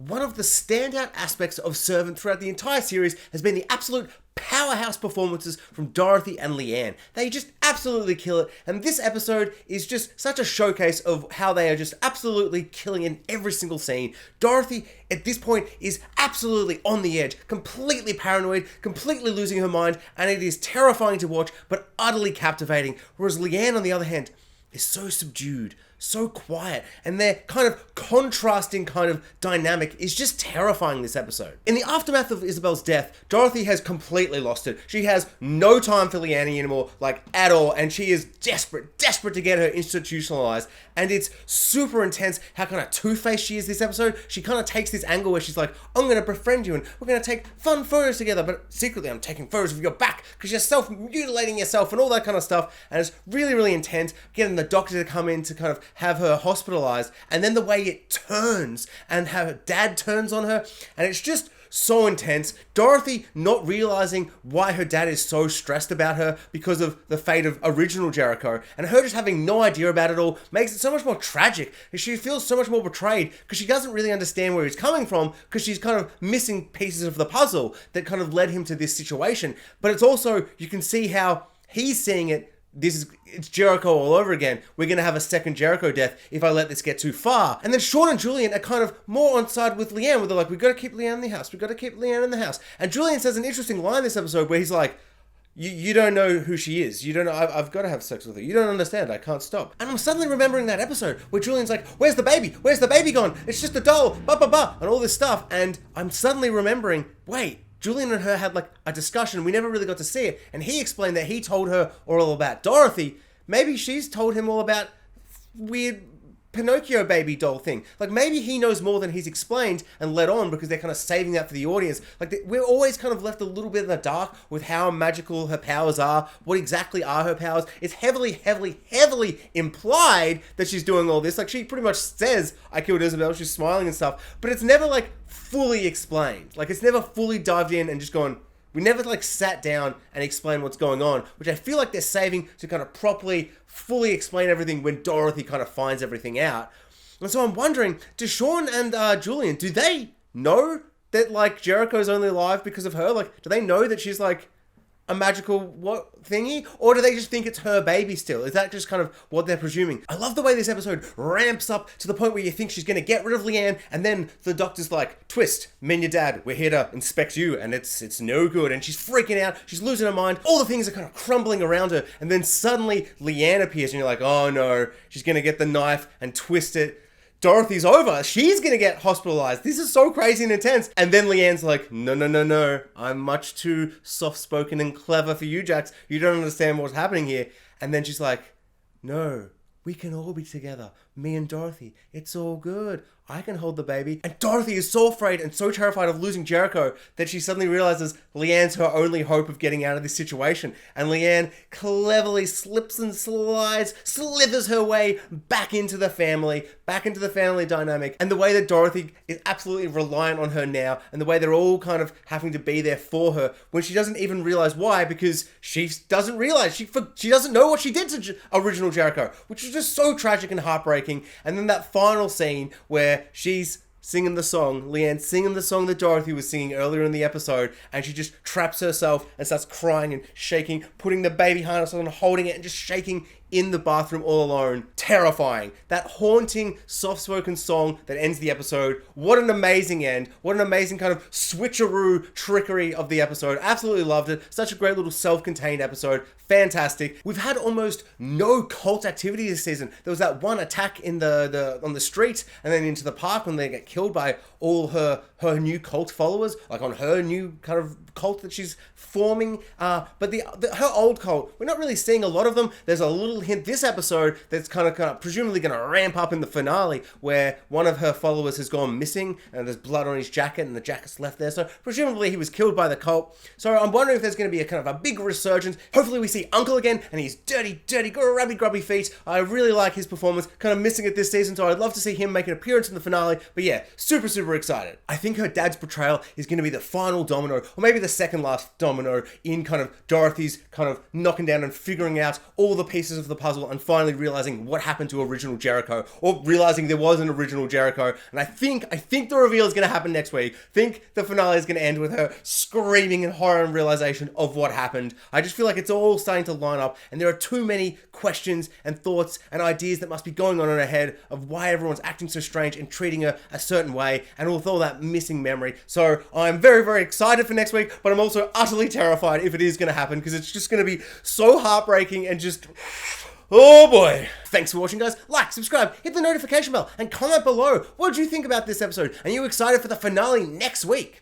one of the standout aspects of Servant throughout the entire series has been the absolute powerhouse performances from Dorothy and Leanne. They just absolutely kill it, and this episode is just such a showcase of how they are just absolutely killing in every single scene. Dorothy, at this point, is absolutely on the edge, completely paranoid, completely losing her mind, and it is terrifying to watch, but utterly captivating, whereas Leanne, on the other hand, is so subdued, so quiet, and their kind of contrasting kind of dynamic is just terrifying this episode. In the aftermath of Isabel's death, Dorothy has completely lost it. She has no time for Leanne anymore, like at all, and she is desperate to get her institutionalized, and it's super intense how kind of two-faced she is this episode. She kind of takes this angle where she's like, I'm going to befriend you and we're going to take fun photos together, but secretly I'm taking photos of your back because you're self-mutilating yourself and all that kind of stuff, and it's really intense, getting the doctor to come in to kind of have her hospitalized, and then the way it turns and how her dad turns on her, and it's just so intense. Dorothy not realizing why her dad is so stressed about her because of the fate of original Jericho, and her just having no idea about it all makes it so much more tragic. She feels so much more betrayed because she doesn't really understand where he's coming from, because she's kind of missing pieces of the puzzle that kind of led him to this situation. But it's also, you can see how he's seeing it. It's Jericho all over again. We're going to have a second Jericho death if I let this get too far. And then Sean and Julian are kind of more on side with Leanne, where they're like, we've got to keep Leanne in the house. We've got to keep Leanne in the house. And Julian says an interesting line this episode where he's like, you don't know who she is. You don't know, I've got to have sex with her. You don't understand. I can't stop. And I'm suddenly remembering that episode where Julian's like, where's the baby? Where's the baby gone? It's just a doll. And all this stuff. And I'm suddenly remembering, wait, Julian and her had like a discussion. We never really got to see it. And he explained that he told her all about Dorothy. Maybe she's told him all about weird Pinocchio baby doll thing. Like, maybe he knows more than he's explained and let on, because they're kind of saving that for the audience. Like, we're always kind of left a little bit in the dark with how magical her powers are. What exactly are her powers? It's heavily implied that she's doing all this. Like, she pretty much says, I killed Isabel. She's smiling and stuff. But it's never, like, fully explained. Like, it's never fully dived in and just gone, we never, like, sat down and explained what's going on, which I feel like they're saving to kind of properly, fully explain everything when Dorothy kind of finds everything out. And so I'm wondering, do Sean and Julian, do they know that, like, Jericho's only alive because of her? Like, do they know that she's, like, a magical what thingy? Or do they just think it's her baby still? Is that just kind of what they're presuming? I love the way this episode ramps up to the point where you think she's going to get rid of Leanne, and then the doctor's like, twist, me and your dad, we're here to inspect you, and it's no good, and she's freaking out, she's losing her mind, all the things are kind of crumbling around her, and then suddenly Leanne appears, and you're like, oh no, she's going to get the knife and twist it. Dorothy's over. She's going to get hospitalized. This is so crazy and intense. And then Leanne's like, no. I'm much too soft-spoken and clever for you, Jax. You don't understand what's happening here. And then she's like, no, we can all be together. Me and Dorothy. It's all good. I can hold the baby. And Dorothy is so afraid and so terrified of losing Jericho that she suddenly realizes Leanne's her only hope of getting out of this situation. And Leanne cleverly slips and slides, slithers her way back into the family dynamic. And the way that Dorothy is absolutely reliant on her now, and the way they're all kind of having to be there for her when she doesn't even realize why, because she doesn't realize, she doesn't know what she did to original Jericho, which is just so tragic and heartbreaking. And then that final scene where she's singing the song, Leanne singing the song that Dorothy was singing earlier in the episode, and she just traps herself and starts crying and shaking, putting the baby harness on, holding it, and just shaking in the bathroom all alone. Terrifying. That haunting, soft-spoken song that ends the episode. What an amazing end. What an amazing kind of switcheroo trickery of the episode. Absolutely loved it. Such a great little self-contained episode. Fantastic. We've had almost no cult activity this season. There was that one attack in on the street and then into the park when they get killed by all her new cult followers, like on her new kind of cult that she's forming. But her old cult, we're not really seeing a lot of them. There's a little hint this episode that's kind of presumably going to ramp up in the finale, where one of her followers has gone missing and there's blood on his jacket and the jacket's left there. So presumably he was killed by the cult. So I'm wondering if there's going to be a kind of a big resurgence. Hopefully we see Uncle again and his dirty, grubby feet. I really like his performance. Kind of missing it this season, so I'd love to see him make an appearance in the finale. But yeah, super excited. I think her dad's portrayal is going to be the final domino, or maybe the second last domino in kind of Dorothy's kind of knocking down and figuring out all the pieces of of the puzzle and finally realizing what happened to original Jericho, or realizing there was an original Jericho. And I think the reveal is going to happen next week. I think the finale is going to end with her screaming in horror and realization of what happened. I just feel like it's all starting to line up, and there are too many questions and thoughts and ideas that must be going on in her head of why everyone's acting so strange and treating her a certain way, and with all that missing memory. So I'm very, very excited for next week, but I'm also utterly terrified if it is going to happen, because it's just going to be so heartbreaking and just... oh boy. Thanks for watching, guys. Like, subscribe, hit the notification bell, and comment below. What did you think about this episode? Are you excited for the finale next week?